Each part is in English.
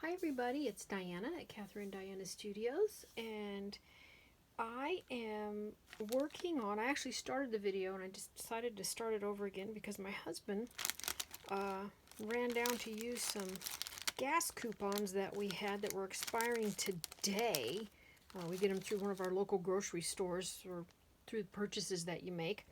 Hi everybody, it's Diana at Catherine Diana Studios, and I am I actually started the video and I just decided to start it over again because my husband ran down to use some gas coupons that we had that were expiring today. We get them through one of our local grocery stores or through the purchases that you make.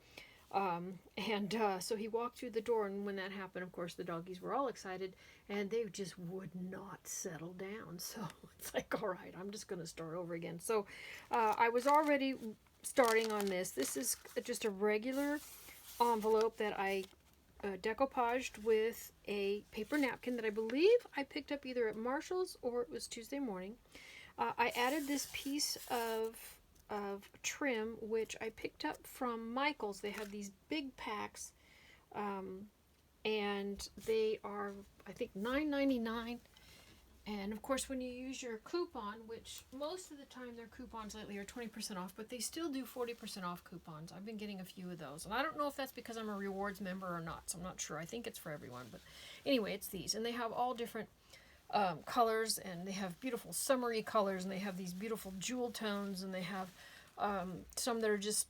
So he walked through the door, and when that happened, of course, the doggies were all excited, and they just would not settle down. So it's like, all right, I'm just going to start over again. So I was already starting on this. This is just a regular envelope that I decoupaged with a paper napkin that I believe I picked up either at Marshall's or it was Tuesday morning. I added this piece of trim, which I picked up from Michael's. They have these big packs, and they are, I think, $9.99. And of course, when you use your coupon, which most of the time their coupons lately are 20% off, but they still do 40% off coupons. I've been getting a few of those, and I don't know if that's because I'm a rewards member or not, so I'm not sure. I think it's for everyone, but anyway, it's these, and they have all different colors, and they have beautiful summery colors, and they have these beautiful jewel tones, and they have some that are just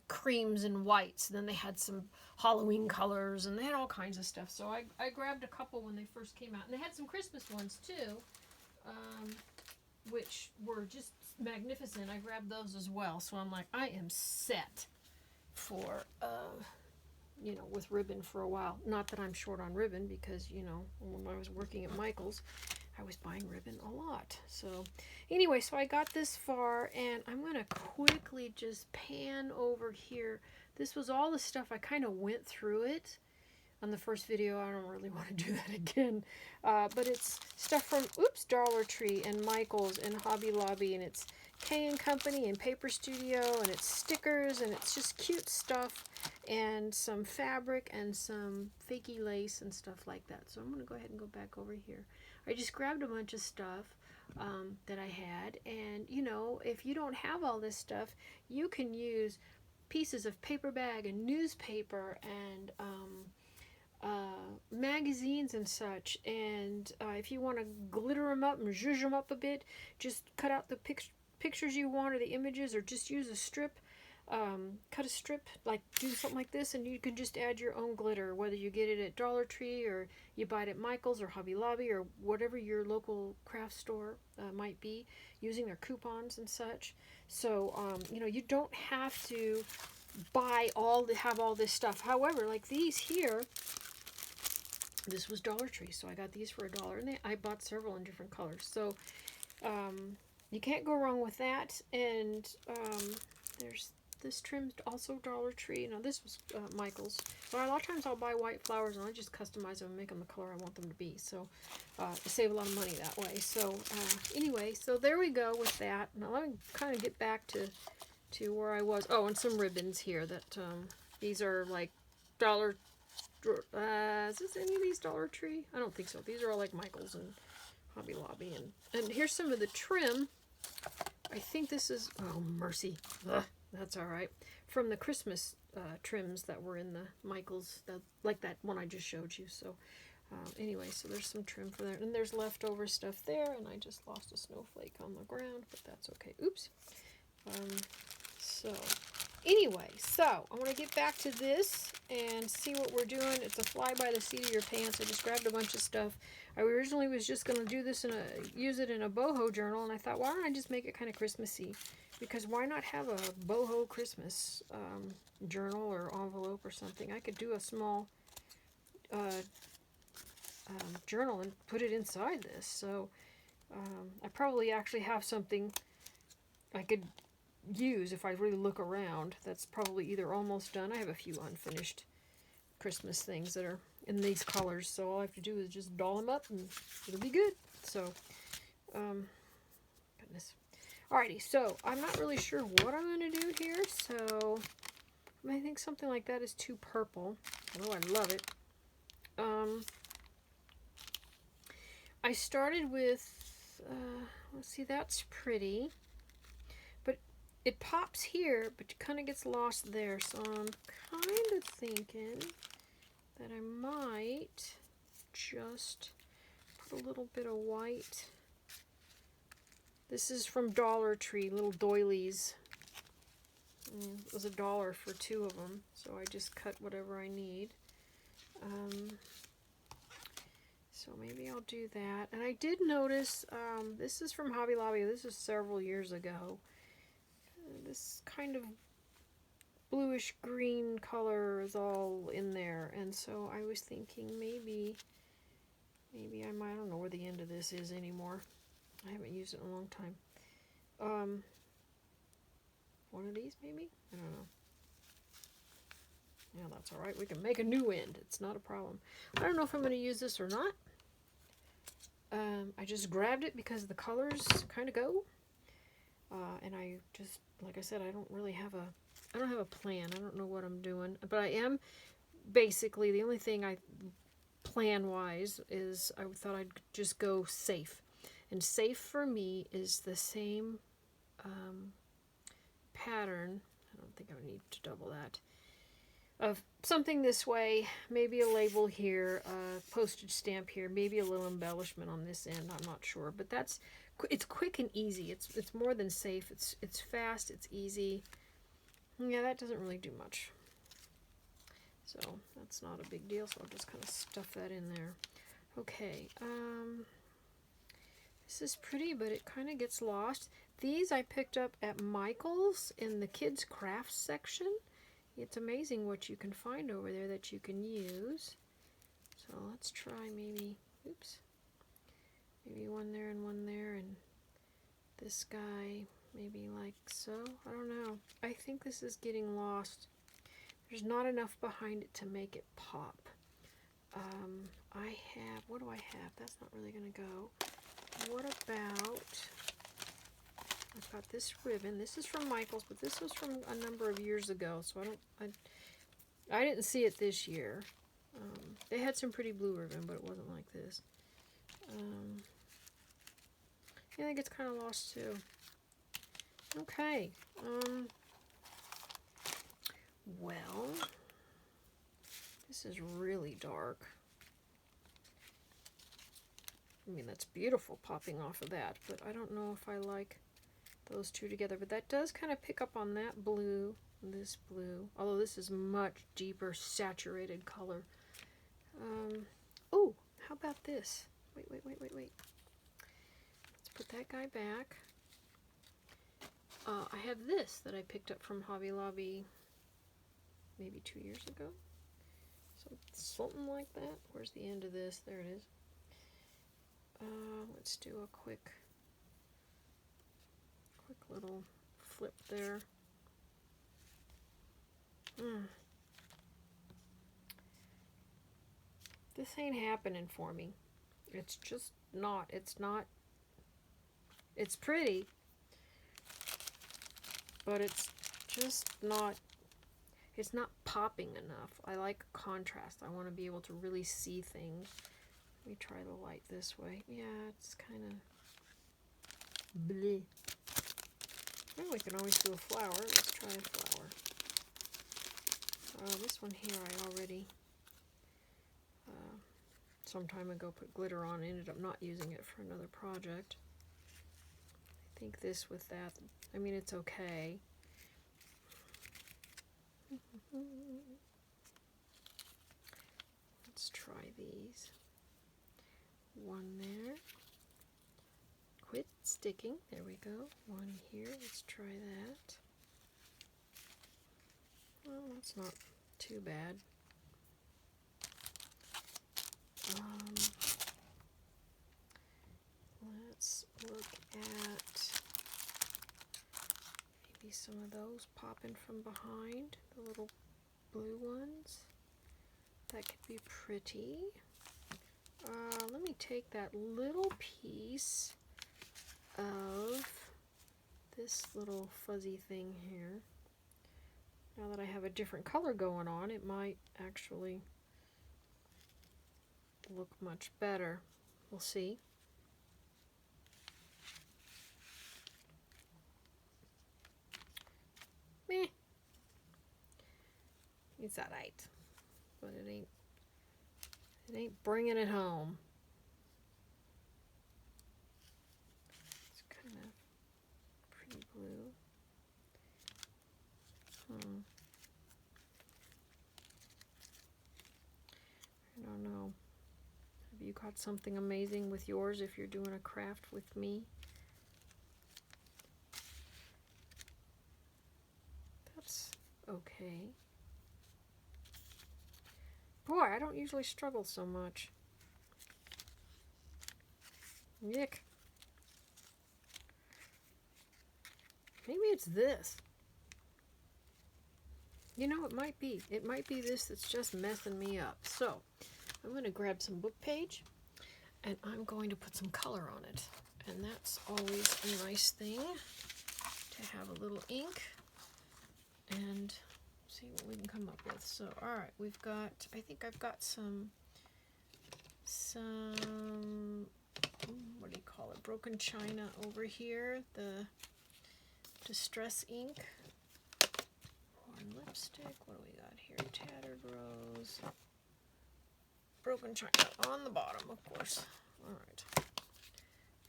creams and whites. And then they had some Halloween colors, and they had all kinds of stuff. So I grabbed a couple when they first came out, and they had some Christmas ones too, which were just magnificent. I grabbed those as well, so I'm like, I am set for with ribbon for a while. Not that I'm short on ribbon, because, when I was working at Michael's, I was buying ribbon a lot. So anyway, so I got this far, and I'm going to quickly just pan over here. This was all the stuff. I kind of went through it on the first video. I don't really want to do that again. But it's stuff from, Dollar Tree and Michael's and Hobby Lobby, and it's K & Company and Paper Studio, and it's stickers, and it's just cute stuff, and some fabric and some fakey lace and stuff like that. So I'm going to go ahead and go back over here. I just grabbed a bunch of stuff that I had, and if you don't have all this stuff, you can use pieces of paper bag and newspaper and magazines and such, and if you want to glitter them up and zhuzh them up a bit, just cut out the pictures you want or the images, or just use a strip, cut a strip, like do something like this, and you can just add your own glitter, whether you get it at Dollar Tree or you buy it at Michael's or Hobby Lobby or whatever your local craft store might be, using their coupons and such. So you don't have to have all this stuff. However, like these here, this was Dollar Tree, so I got these for $1, and I bought several in different colors. So you can't go wrong with that. And there's this trim, also Dollar Tree. Now this was Michael's. So a lot of times I'll buy white flowers and I just customize them and make them the color I want them to be. So to save a lot of money that way. So anyway, so there we go with that. Now let me kind of get back to where I was. Oh, and some ribbons here that these are like Dollar. Is this any of these Dollar Tree? I don't think so. These are all like Michael's and Hobby Lobby. And here's some of the trim. I think this is, oh mercy, that's all right, from the Christmas trims that were in the Michael's, like that one I just showed you. So anyway, so there's some trim for there, and there's leftover stuff there, and I just lost a snowflake on the ground, but that's okay. Oops. So anyway, so I want to get back to this and see what we're doing. It's a fly by the seat of your pants. I just grabbed a bunch of stuff. I originally was just going to do this use it in a boho journal, and I thought, why don't I just make it kind of Christmassy? Because why not have a boho Christmas journal or envelope or something? I could do a small journal and put it inside this. So I probably actually have something I could use if I really look around. That's probably either almost done. I have a few unfinished Christmas things that are in these colors, so all I have to do is just doll them up and it'll be good. So goodness. Alrighty, so I'm not really sure what I'm going to do here, so I think something like that is too purple, although I love it. I started with let's see, that's pretty, but it pops here, but it kind of gets lost there, so I'm kind of thinking that I might just put a little bit of white. This is from Dollar Tree, little doilies. It was $1 for 2 of them, so I just cut whatever I need. So maybe I'll do that. And I did notice, this is from Hobby Lobby. This is several years ago. This kind of bluish green color is all in there, and so I was thinking maybe I might, I don't know where the end of this is anymore. I haven't used it in a long time. One of these maybe? I don't know. Yeah, that's alright. We can make a new end. It's not a problem. I don't know if I'm going to use this or not. I just grabbed it because the colors kind of go. And I just, like I said, I don't have a plan. I don't know what I'm doing. But I am, basically, the only thing plan-wise, is I thought I'd just go safe. And safe for me is the same pattern. I don't think I would need to double that. Of something this way, maybe a label here, a postage stamp here, maybe a little embellishment on this end, I'm not sure. But it's quick and easy. It's more than safe. It's fast, it's easy. Yeah, that doesn't really do much. So that's not a big deal, so I'll just kind of stuff that in there. Okay, this is pretty, but it kind of gets lost. These I picked up at Michael's in the kids' crafts section. It's amazing what you can find over there that you can use. So let's try maybe one there and one there, and this guy maybe like so. I don't know. I think this is getting lost. There's not enough behind it to make it pop. What do I have? That's not really going to go. What about, I've got this ribbon. This is from Michael's, but this was from a number of years ago, so I didn't see it this year. They had some pretty blue ribbon, but it wasn't like this. I think it's kind of lost too. Okay. Well, this is really dark. I mean, that's beautiful popping off of that, but I don't know if I like those two together. But that does kind of pick up on that blue, this blue, although this is much deeper saturated color. Oh, how about this? Wait. Let's put that guy back. I have this that I picked up from Hobby Lobby maybe 2 years ago. So something like that. Where's the end of this? There it is. Let's do a quick little flip there. This ain't happening for me. It's just not. It's pretty, but it's just not, it's not popping enough. I like contrast. I want to be able to really see things. Let me try the light this way. Yeah, it's kind of bleh. Well, we can always do a flower. Let's try a flower. This one here I already some time ago put glitter on. Ended up not using it for another project. I think this with that, I mean, it's okay. Let's try these. One there. Quit sticking. There we go. One here. Let's try that. Well, that's not too bad. Let's look at maybe some of those popping from behind, the little blue ones. That could be pretty. Let me take that little piece of this little fuzzy thing here. Now that I have a different color going on, it might actually look much better. We'll see. Meh. It's alright, but it ain't It ain't bringing it home. It's kind of pretty blue. I don't know. Have you got something amazing with yours if you're doing a craft with me? That's okay. Boy, I don't usually struggle so much. Yuck. Maybe it's this. You know, it might be. It might be this that's just messing me up. So, I'm going to grab some book page, and I'm going to put some color on it. And that's always a nice thing, to have a little ink and see what we can come up with. So, alright, we've got, I think I've got some, what do you call it, broken china over here, the distress ink, worn lipstick, what do we got here, tattered rose, broken china on the bottom, of course. Alright,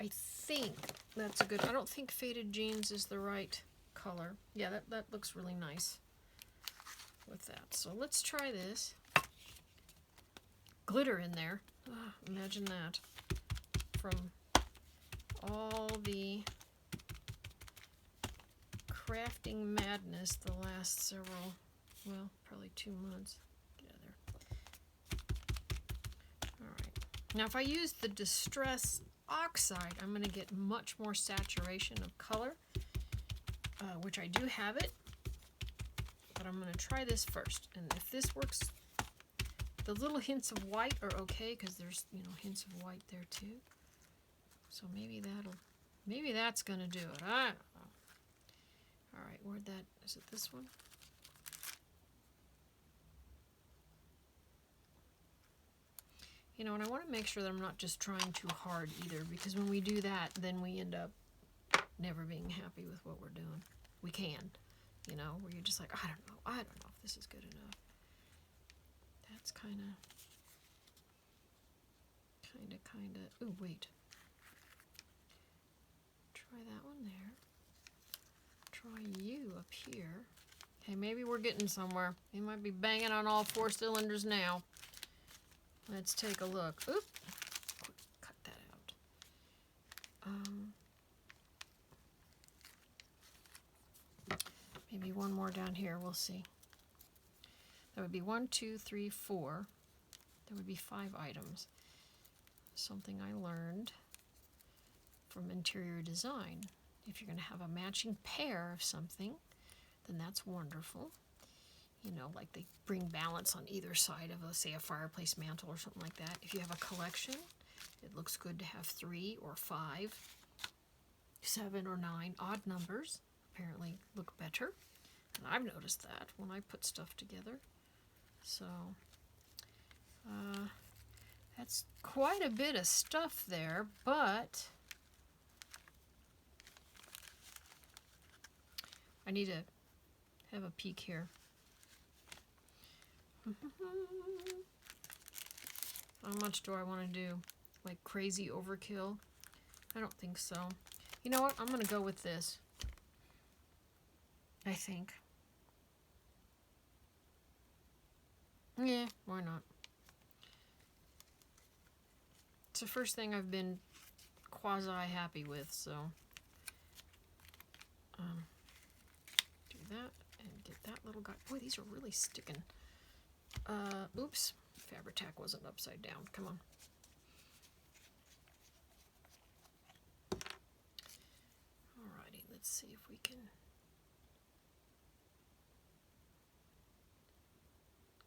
I think that's a good, I don't think faded jeans is the right color. Yeah, that looks really nice with that. So let's try this. Glitter in there. Oh, imagine that. From all the crafting madness the last several, well, probably 2 months. Get out of there. Alright. Now if I use the Distress Oxide, I'm going to get much more saturation of color, which I do have it. But I'm going to try this first. And if this works, the little hints of white are okay, because there's, you know, hints of white there too. So maybe that's going to do it. I don't know. Alright, where'd that, is it this one? You know, and I want to make sure that I'm not just trying too hard either, because when we do that, then we end up never being happy with what we're doing. We can, you know, where you're just like, I don't know if this is good enough. That's kind of, ooh, wait. Try that one there. Try you up here. Okay, maybe we're getting somewhere. You might be banging on all 4 cylinders now. Let's take a look. Oop, cut that out. Maybe one more down here, we'll see. That would be 1, 2, 3, 4. There would be 5 items. Something I learned from interior design. If you're going to have a matching pair of something, then that's wonderful. You know, like they bring balance on either side of, let's say, a fireplace mantle or something like that. If you have a collection, it looks good to have 3 or 5, 7 or 9. Odd numbers apparently look better. And I've noticed that when I put stuff together. So, that's quite a bit of stuff there, but I need to have a peek here. How much do I want to do? Like crazy overkill? I don't think so. You know what? I'm going to go with this. I think. Yeah, why not? It's the first thing I've been quasi-happy with, so do that and get that little guy. Boy, these are really sticking. Oops, Fabri-Tac wasn't upside down. Come on. Alrighty, let's see if we can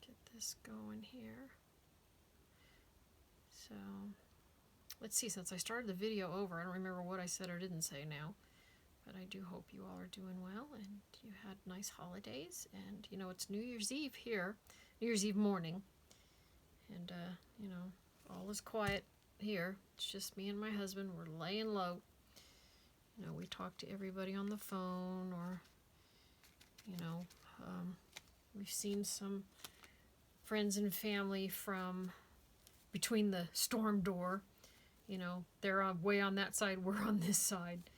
get this going here. So, let's see, since I started the video over, I don't remember what I said or didn't say now, but I do hope you all are doing well and you had nice holidays. And, you know, it's New Year's Eve here, New Year's Eve morning, and, you know, all is quiet here. It's just me and my husband. We're laying low. You know, we talk to everybody on the phone, or, you know, we've seen some friends and family from between the storm door. You know, they're way on that side, we're on this side,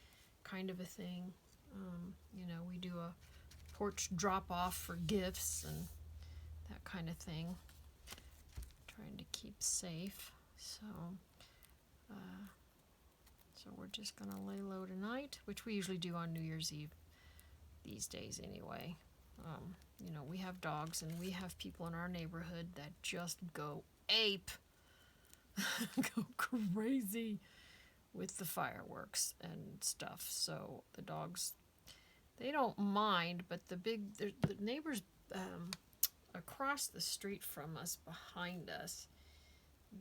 kind of a thing. You know, we do a porch drop-off for gifts and that kind of thing. Trying to keep safe. So, so we're just going to lay low tonight, which we usually do on New Year's Eve these days anyway. You know, we have dogs and we have people in our neighborhood that just go ape. Go crazy with the fireworks and stuff. So the dogs, they don't mind, but the neighbors across the street from us, behind us,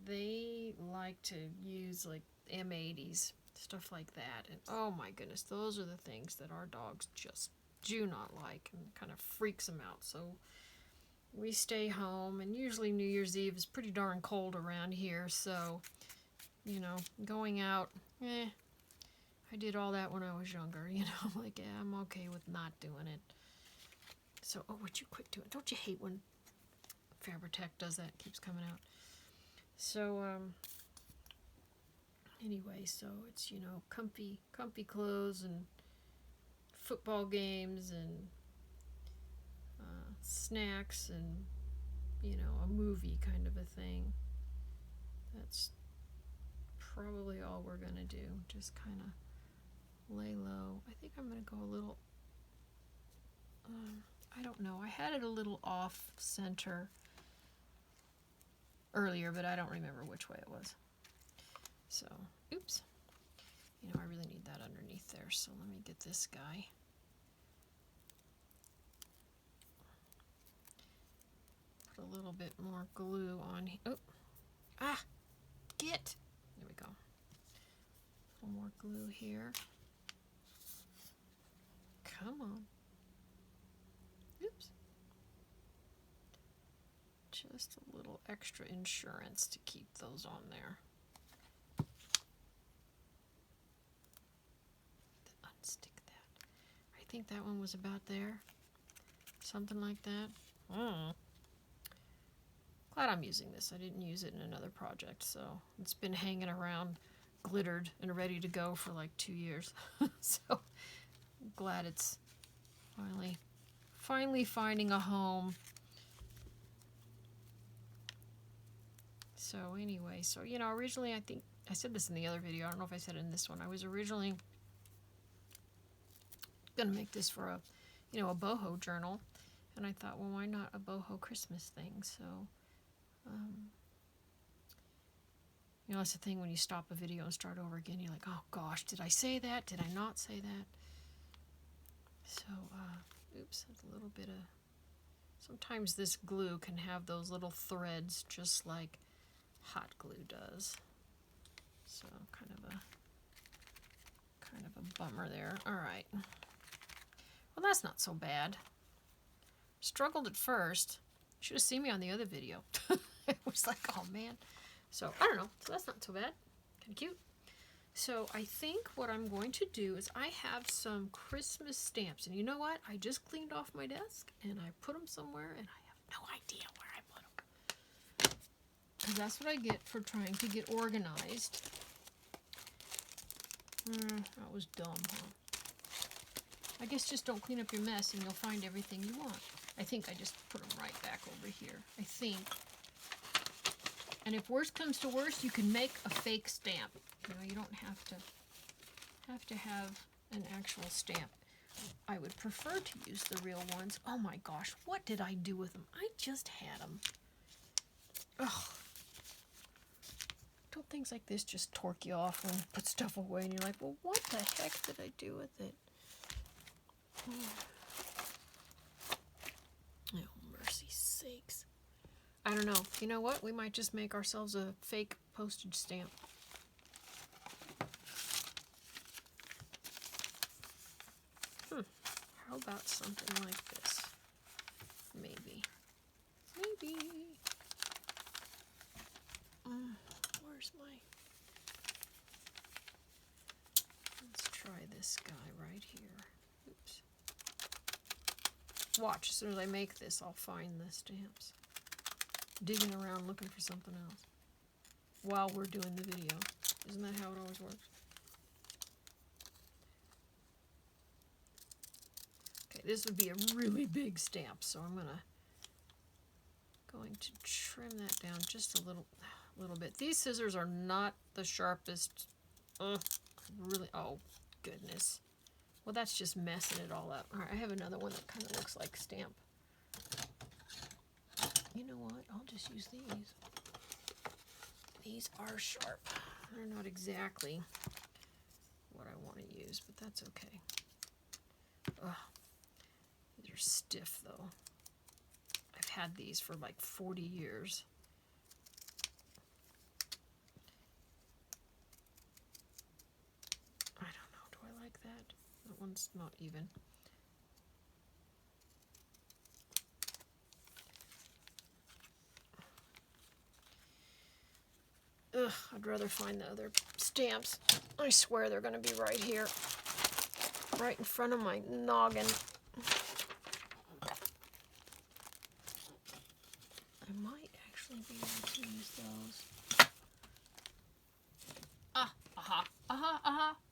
they like to use like M80s, stuff like that. And oh my goodness, those are the things that our dogs just do not like and kind of freaks them out. So we stay home, and usually New Year's Eve is pretty darn cold around here, so, you know, going out, I did all that when I was younger, you know, like, yeah, I'm okay with not doing it. So, oh, would you quit doing it? Don't you hate when Faber-Tech does that, keeps coming out? So, anyway, so it's, you know, comfy clothes and football games and snacks and, you know, a movie kind of a thing. That's probably all we're gonna do. Just kind of lay low. I think I'm gonna go a little, I don't know. I had it a little off center earlier, but I don't remember which way it was. So, oops. You know, I really need that underneath there, so let me get this guy. A little bit more glue on. Oh, get. There we go. A little more glue here. Come on. Oops. Just a little extra insurance to keep those on there. Unstick that. I think that one was about there. Something like that. Glad I'm using this. I didn't use it in another project, so it's been hanging around glittered and ready to go for like 2 years. So I'm glad it's finally finding a home. So anyway, so you know, originally I think I said this in the other video. I don't know if I said it in this one. I was originally gonna make this for a, you know, a boho journal, and I thought, well, why not a boho Christmas thing? So. You know, that's the thing when you stop a video and start over again, you're like, oh gosh, did I say that? Did I not say that? So, oops, that's a little bit of, sometimes this glue can have those little threads just like hot glue does. So, kind of a bummer there. All right. Well, that's not so bad. Struggled at first. Should have seen me on the other video. It was like, oh man. So, I don't know. So that's not so bad. Kind of cute. So, I think what I'm going to do is I have some Christmas stamps. And you know what? I just cleaned off my desk and I put them somewhere and I have no idea where I put them. Because that's what I get for trying to get organized. That was dumb, huh? I guess just don't clean up your mess and you'll find everything you want. I think I just put them right back over here. I think. And if worst comes to worst, you can make a fake stamp. You know, you don't have to have an actual stamp. I would prefer to use the real ones. Oh my gosh, what did I do with them? I just had them. Ugh. Don't things like this just torque you off when you put stuff away and you're like, well, what the heck did I do with it? Oh, mercy sakes. I don't know. You know what? We might just make ourselves a fake postage stamp. How about something like this? Maybe. Where's my... Let's try this guy right here. Oops. Watch, as soon as I make this, I'll find the stamps. Digging around looking for something else. while we're doing the video. Isn't that how it always works? Okay, this would be a really big stamp, so I'm going to trim that down just a little bit. These scissors are not the sharpest. Really, oh goodness. Well, that's just messing it all up. All right, I have another one that kind of looks like stamp. You know what? I'll just use these. These are sharp. They're not exactly what I want to use, but that's okay. Ugh. These are stiff, though. I've had these for like 40 years. I don't know. Do I like that? That one's not even. Ugh, I'd rather find the other stamps. I swear they're going to be right here. Right in front of my noggin. I might actually be able to use those.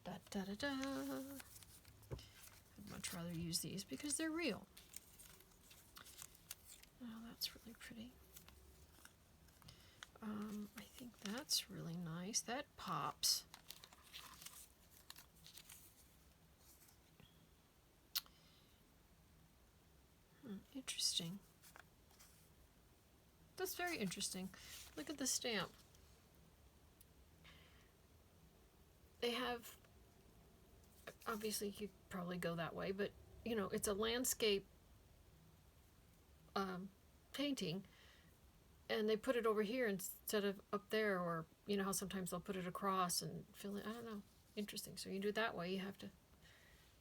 Da da da da. I'd much rather use these because they're real. Oh, that's really pretty. I think that's really nice. That pops. Interesting. That's very interesting. Look at the stamp. They have, obviously you could probably go that way, but you know, it's a landscape painting, and they put it over here instead of up there, or you know how sometimes they'll put it across and fill it. I don't know. Interesting. So you do it that way. You have to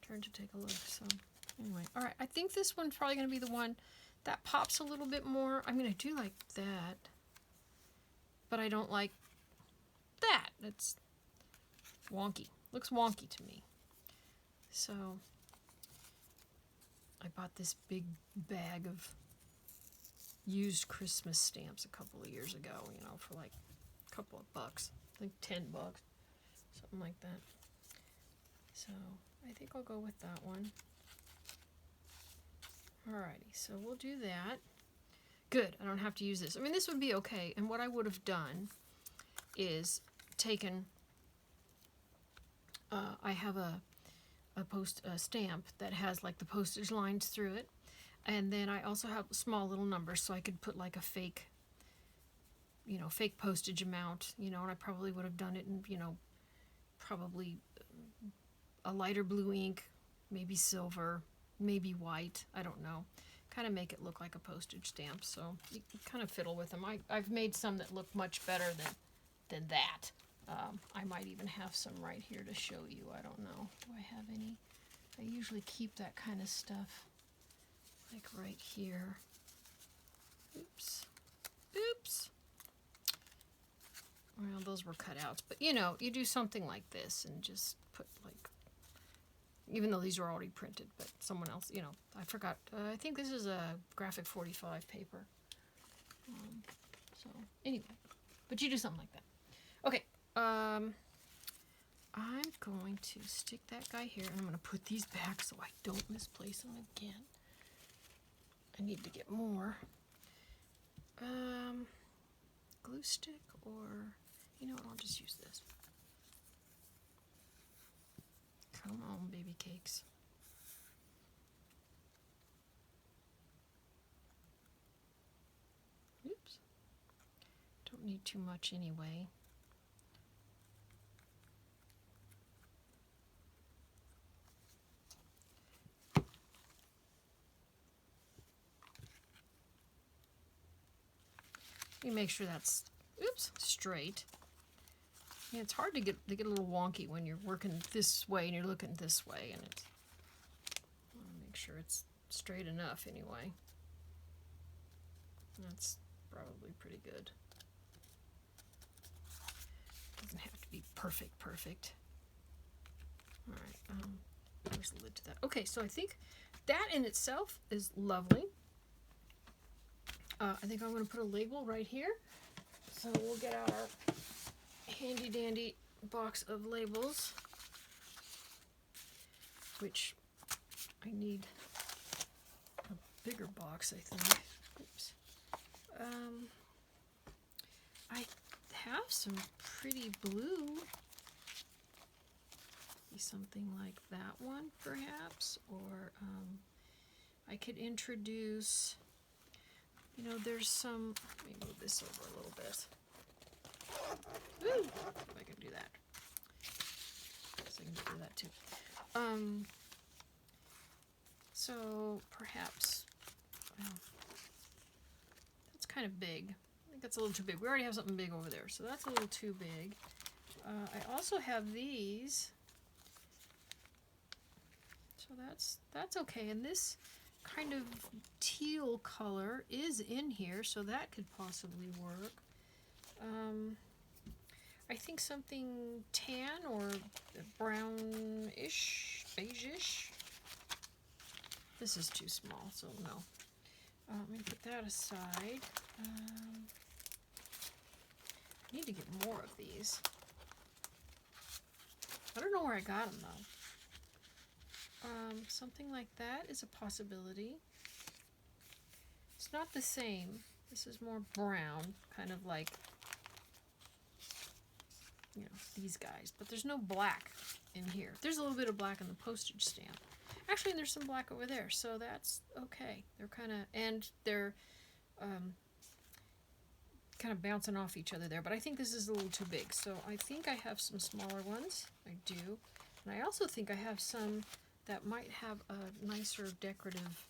turn to take a look. So anyway, all right. I think this one's probably going to be the one that pops a little bit more. I mean, I do like that, but I don't like that. It's wonky. Looks wonky to me. So I bought this big bag of used Christmas stamps a couple of years ago, you know, for like a couple of bucks. I think $10, something like that. So I think I'll go with that one. Alrighty, so we'll do that. Good, I don't have to use this. I mean, this would be okay. And what I would have done is taken, I have a stamp that has like the postage lines through it. And then I also have small little numbers, so I could put like a fake, you know, fake postage amount, you know, and I probably would have done it in, you know, probably a lighter blue ink, maybe silver, maybe white, I don't know. Kind of make it look like a postage stamp, so you can kind of fiddle with them. I've made some that look much better than that. I might even have some right here to show you. I don't know. Do I have any? I usually keep that kind of stuff like right here. Oops. Oops. Well, those were cutouts, but you know, you do something like this and just put like, even though these are already printed, but someone else, you know, I forgot. I think this is a graphic 45 paper. So anyway, but you do something like that. Okay. I'm going to stick that guy here, and I'm going to put these back so I don't misplace them again. I need to get more. Glue stick, or, you know what, I'll just use this. Come on, baby cakes. Oops. Don't need too much anyway. You make sure that's, oops, straight. Yeah, it's hard to get a little wonky when you're working this way and you're looking this way, and it's, I want to make sure it's straight enough anyway. That's probably pretty good. Doesn't have to be perfect. All right, there's the lid to that. Okay, so I think that in itself is lovely. I think I'm going to put a label right here So we'll get out our handy dandy box of labels, which I need a bigger box, I think. Oops. I have some pretty blue. Something like that one, perhaps, or I could introduce, you know, there's some, let me move this over a little bit. Woo! If I can do that. So I can do that too. So perhaps, well, that's kind of big. I think that's a little too big. We already have something big over there, so that's a little too big. I also have these. So that's okay, and this kind of teal color is in here, so that could possibly work. I think something tan or brownish, beige-ish. This is too small, so no. Let me put that aside. I need to get more of these. I don't know where I got them, though. Something like that is a possibility. It's not the same. This is more brown, kind of like, you know, these guys. But there's no black in here. There's a little bit of black in the postage stamp. Actually, there's some black over there, so that's okay. They're kind of, and they're kind of bouncing off each other there. But I think this is a little too big, so I think I have some smaller ones. I do. And I also think I have some that might have a nicer decorative,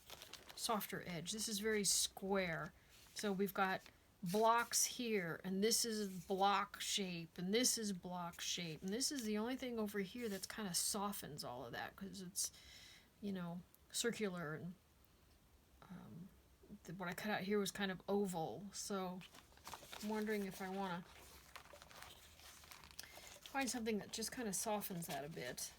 softer edge. This is very square. So we've got blocks here, and this is block shape, and this is block shape, and this is the only thing over here that's kind of softens all of that, because it's, you know, circular, and what I cut out here was kind of oval. So I'm wondering if I want to find something that just kind of softens that a bit.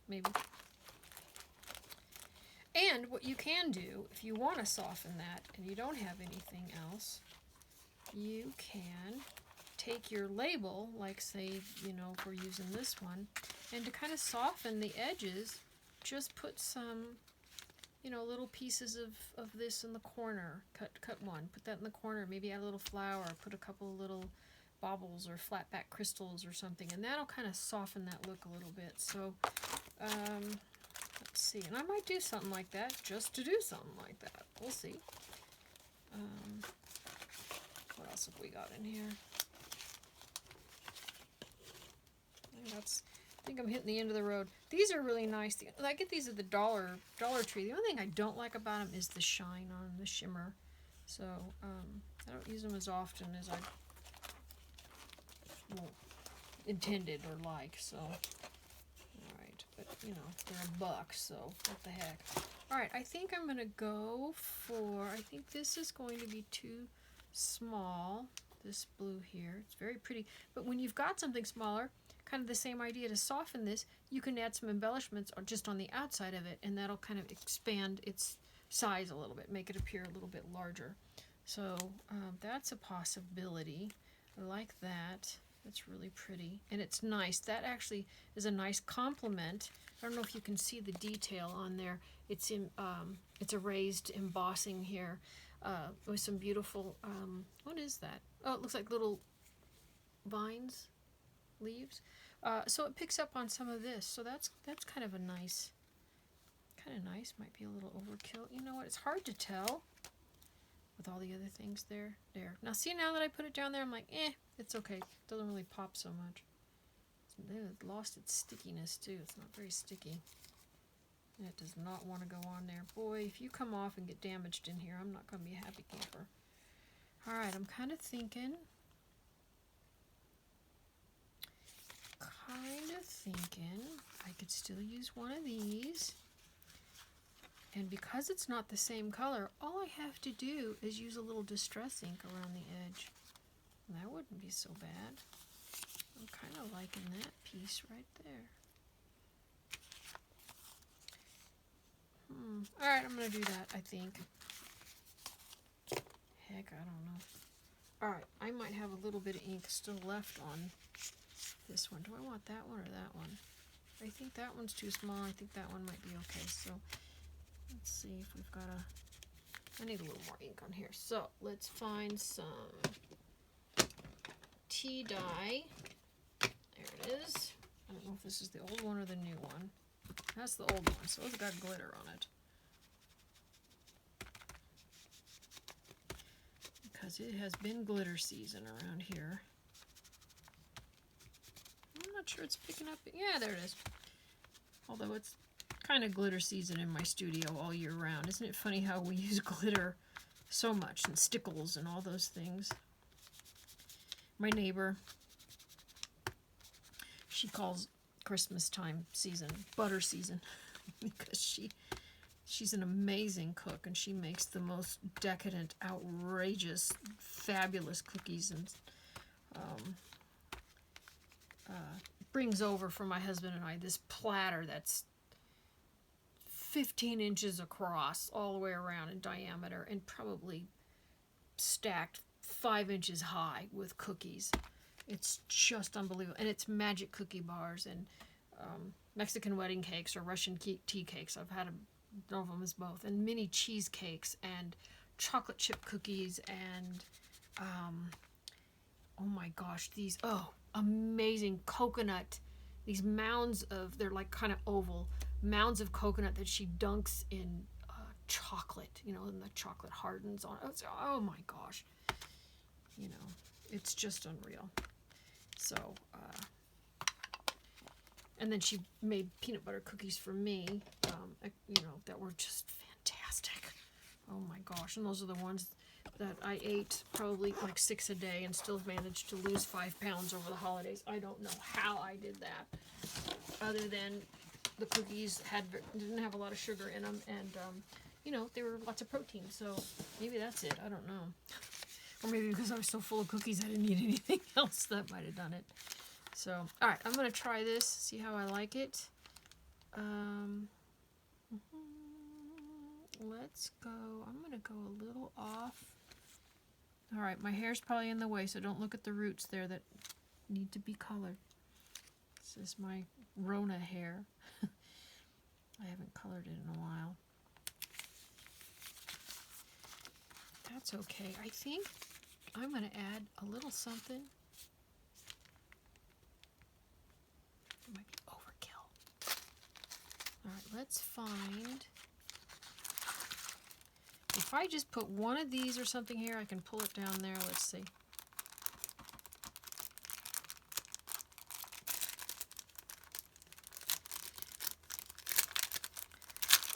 Maybe. And what you can do, if you want to soften that and you don't have anything else, you can take your label, like say, you know, if we're using this one, and to kind of soften the edges, just put some, you know, little pieces of this in the corner. Cut one, put that in the corner, maybe add a little flower, put a couple of little baubles or flat back crystals or something, and that'll kind of soften that look a little bit. So let's see, and I might do something like that just to do something like that. We'll see. What else have we got in here? I think I'm hitting the end of the road. These are really nice. I get these at the Dollar Tree. The only thing I don't like about them is the shine on the shimmer. So I don't use them as often as I intended or like. So, all right, but you know, they're $1, so what the heck. All right, I think I'm gonna go for, I think this is going to be too small, this blue here. It's very pretty, but when you've got something smaller, kind of the same idea, to soften this, you can add some embellishments or just on the outside of it, and that'll kind of expand its size a little bit, make it appear a little bit larger. So that's a possibility. I like that. That's really pretty, and it's nice. That actually is a nice complement. I don't know if you can see the detail on there. It's in it's a raised embossing here with some beautiful what is that? Oh, it looks like little vines, leaves. So it picks up on some of this. So that's kind of a nice, might be a little overkill. You know what? It's hard to tell with all the other things there. Now see, now that I put it down there, I'm like, it's okay. It doesn't really pop so much. It lost its stickiness too. It's not very sticky. And it does not want to go on there. Boy, if you come off and get damaged in here, I'm not going to be a happy camper. Alright, I'm kind of thinking I could still use one of these. And because it's not the same color, all I have to do is use a little distress ink around the edge. And that wouldn't be so bad. I'm kind of liking that piece right there. Alright, I'm going to do that, I think. Heck, I don't know. Alright, I might have a little bit of ink still left on this one. Do I want that one or that one? I think that one's too small. I think that one might be okay. So let's see if we've got I need a little more ink on here. So let's find some tea dye. There it is. I don't know if this is the old one or the new one. That's the old one, so it's got glitter on it. Because it has been glitter season around here. I'm not sure it's picking up. Yeah, there it is. Although it's kind of glitter season in my studio all year round. Isn't it funny how we use glitter so much, and stickles and all those things? My neighbor, she calls Christmas time season butter season because she's an amazing cook, and she makes the most decadent, outrageous, fabulous cookies, and brings over for my husband and I this platter that's 15 inches across all the way around in diameter and probably stacked 5 inches high with cookies. It's just unbelievable. And it's magic cookie bars and Mexican wedding cakes or Russian tea cakes. I've had one of them as both. And mini cheesecakes and chocolate chip cookies and oh my gosh, these amazing coconut, these mounds of, they're like kind of oval, mounds of coconut that she dunks in chocolate, you know, and the chocolate hardens on it. Oh my gosh. You know, it's just unreal. So, and then she made peanut butter cookies for me, you know, that were just fantastic. Oh my gosh. And those are the ones that I ate probably like 6 a day and still managed to lose 5 pounds over the holidays. I don't know how I did that, other than the cookies didn't have a lot of sugar in them, and you know, there were lots of protein. So maybe that's it. I don't know. Or maybe because I was so full of cookies I didn't need anything else. That might have done it. So, all right, I'm going to try this, see how I like it. Let's go. I'm going to go a little off. All right, my hair's probably in the way, so don't look at the roots there that need to be colored. This is my Rona hair. I haven't colored it in a while. That's okay. I think I'm going to add a little something. It might be overkill. All right, let's find... If I just put one of these or something here, I can pull it down there. Let's see.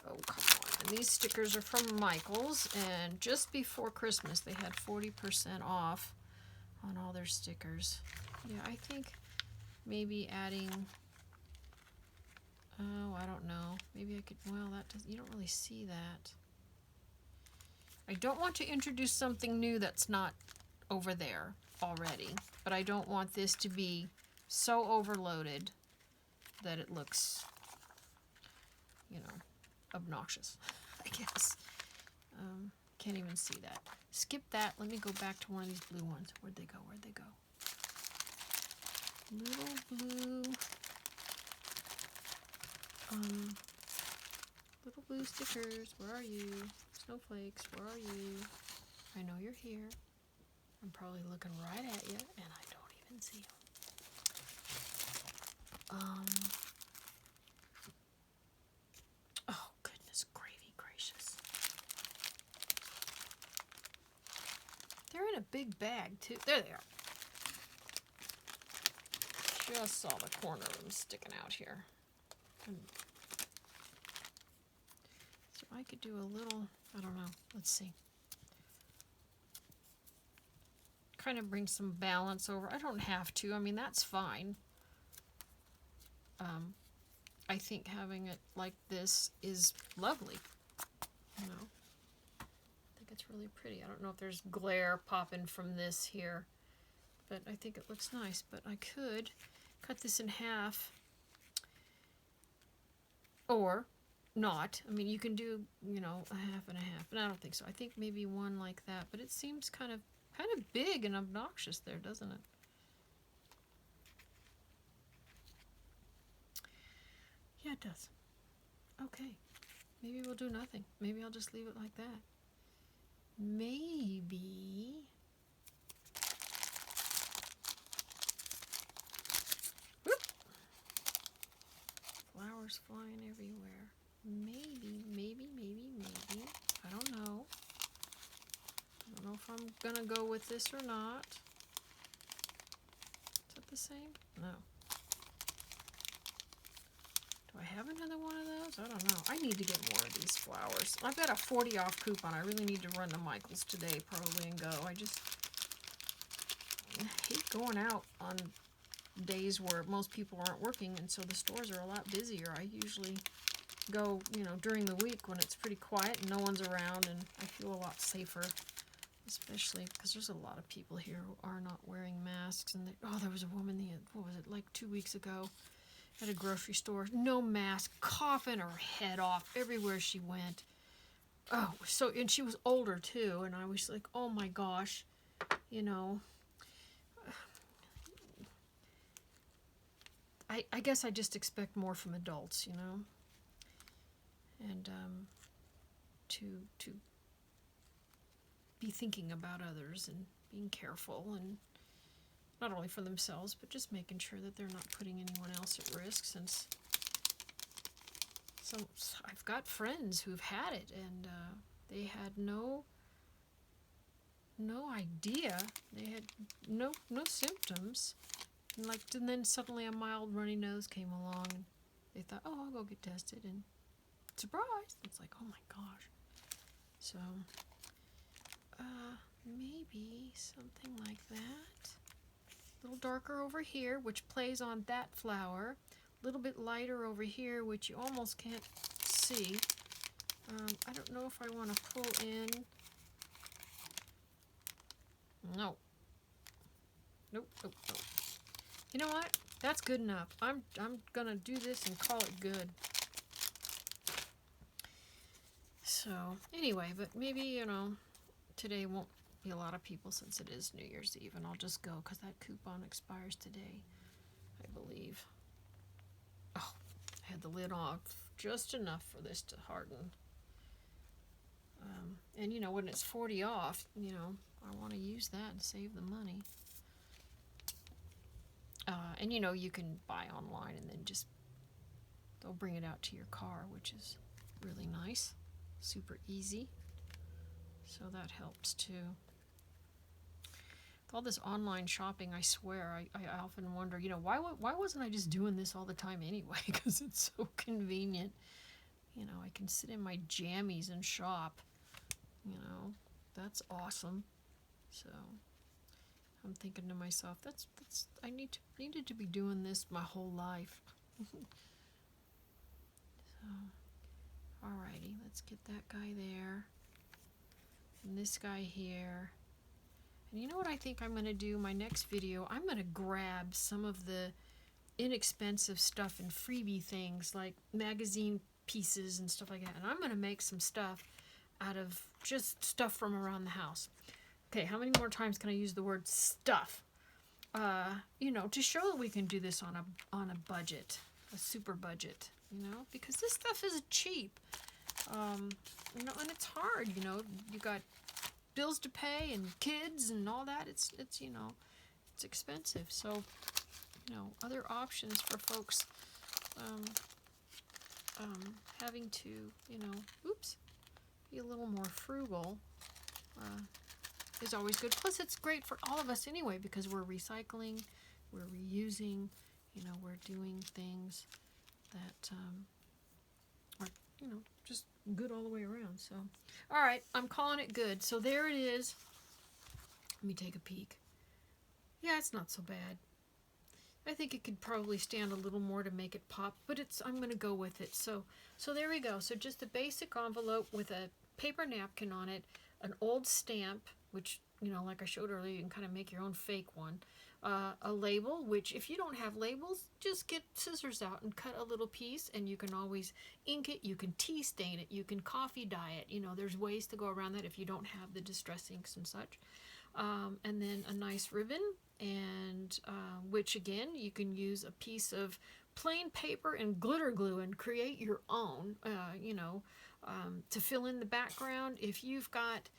Oh, come on. And these stickers are from Michaels, and just before Christmas, they had 40% off on all their stickers. Yeah, I think maybe adding... Oh, I don't know. Maybe I could... Well, that does, you don't really see that. I don't want to introduce something new that's not over there already, but I don't want this to be so overloaded that it looks, you know, obnoxious, I guess. Can't even see that. Skip that. Let me go back to one of these blue ones. Where'd they go? Where'd they go? Little blue, little blue stickers. Where are you? Snowflakes, where are you? I know you're here. I'm probably looking right at you, and I don't even see you. Oh, goodness gravy gracious. They're in a big bag, too. There they are. Just saw the corner of them sticking out here. So I could do a little... I don't know. Let's see. Kind of bring some balance over. I don't have to. I mean, that's fine. I think having it like this is lovely. You know? I think it's really pretty. I don't know if there's glare popping from this here, but I think it looks nice. But I could cut this in half, or not. I mean, you can do, you know, a half and a half, but I don't think so. I think maybe one like that, but it seems kind of big and obnoxious there, doesn't it? Yeah, it does. Okay. Maybe we'll do nothing. Maybe I'll just leave it like that. Maybe. Whoop. Flowers flying everywhere. Maybe. I don't know. I don't know if I'm gonna go with this or not. Is that the same? No. Do I have another one of those? I don't know. I need to get more of these flowers. I've got a 40 off coupon. I really need to run to Michael's today probably and go. I just hate going out on days where most people aren't working, and so the stores are a lot busier. I usually go, you know, during the week when it's pretty quiet and no one's around, and I feel a lot safer, especially because there's a lot of people here who are not wearing masks. And there was a woman, what was it, like 2 weeks ago at a grocery store, no mask, coughing her head off everywhere she went. Oh, so, and she was older too, and I was like, oh my gosh, you know, I guess I just expect more from adults, you know, and to be thinking about others and being careful, and not only for themselves, but just making sure that they're not putting anyone else at risk, since I've got friends who've had it, and they had no idea. They had no symptoms. And then suddenly a mild runny nose came along, and they thought, oh, I'll go get tested, and surprise! It's like, oh my gosh. So, maybe something like that. A little darker over here, which plays on that flower. A little bit lighter over here, which you almost can't see. I don't know if I want to pull in. No. Nope. You know what? That's good enough. I'm gonna do this and call it good. So anyway, but maybe, you know, today won't be a lot of people since it is New Year's Eve, and I'll just go because that coupon expires today, I believe. Oh, I had the lid off just enough for this to harden. And you know, when it's 40 off, you know, I want to use that and save the money. And you know, you can buy online and then just they'll bring it out to your car, which is really nice, super easy. So that helps too. With all this online shopping, I swear, I often wonder, you know, why wasn't I just doing this all the time anyway? Because it's so convenient. You know, I can sit in my jammies and shop. You know, that's awesome. So I'm thinking to myself, that's I needed to be doing this my whole life. So, alrighty, let's get that guy there, and this guy here. And you know what I think I'm going to do? My next video, I'm going to grab some of the inexpensive stuff and freebie things like magazine pieces and stuff like that, and I'm going to make some stuff out of just stuff from around the house. Okay, how many more times can I use the word stuff? You know, to show that we can do this on a budget, a super budget, you know, because this stuff is cheap. You know, and it's hard, you know, you got bills to pay and kids and all that. It's you know, it's expensive. So, you know, other options for folks having to, you know, be a little more frugal is always good. Plus, it's great for all of us anyway, because we're recycling, we're reusing, you know, we're doing things that are, you know, just good all the way around. So, all right, I'm calling it good. So there it is. Let me take a peek. Yeah, it's not so bad. I think it could probably stand a little more to make it pop, but I'm going to go with it. So there we go. So just a basic envelope with a paper napkin on it, an old stamp, which, you know, like I showed earlier, you can kind of make your own fake one. a label, which if you don't have labels, just get scissors out and cut a little piece, and you can always ink it, you can tea stain it, you can coffee dye it. You know, there's ways to go around that if you don't have the distress inks and such. And then a nice ribbon, and which again, you can use a piece of plain paper and glitter glue and create your own, to fill in the background. If you've got,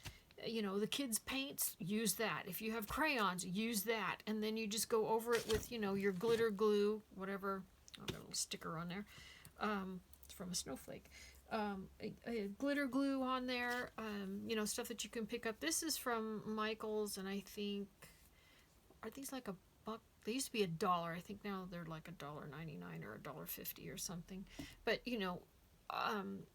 the kids' paints, use that. If you have crayons, use that. And then you just go over it with, your glitter glue, whatever. I've got a little sticker on there. It's from a snowflake. A glitter glue on there, stuff that you can pick up. This is from Michael's, and I think, are these like $1? They used to be $1. I think now they're like $1.99 or $1.50 or something. But,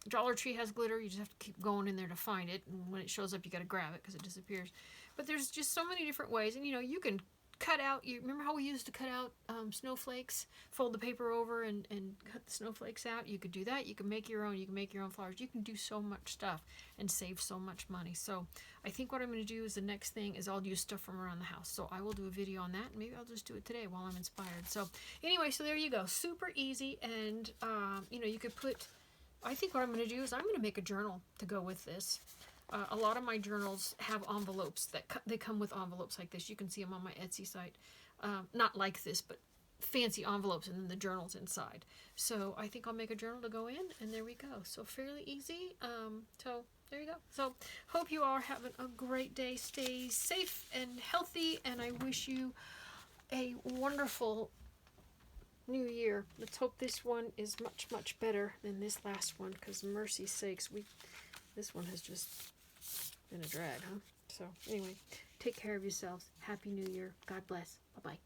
Dollar Tree has glitter. You just have to keep going in there to find it, and when it shows up, you got to grab it because it disappears. But there's just so many different ways, and you can cut out. You remember how we used to cut out snowflakes? Fold the paper over and cut the snowflakes out. You could do that. You can make your own. You can make your own flowers. You can do so much stuff and save so much money. So I think what I'm going to do is the next thing is I'll use stuff from around the house. So I will do a video on that. Maybe I'll just do it today while I'm inspired. So anyway, so there you go. Super easy, and you could put. I think what I'm going to do is I'm going to make a journal to go with this. A lot of my journals have envelopes they come with envelopes like this. You can see them on my Etsy site. Not like this, but fancy envelopes, and then the journal's inside. So I think I'll make a journal to go in, and there we go. So fairly easy. So there you go. So hope you all are having a great day. Stay safe and healthy, and I wish you a wonderful New Year. Let's hope this one is much, much better than this last one, because mercy sakes, this one has just been a drag, huh? So anyway, take care of yourselves. Happy New Year. God bless. Bye-bye.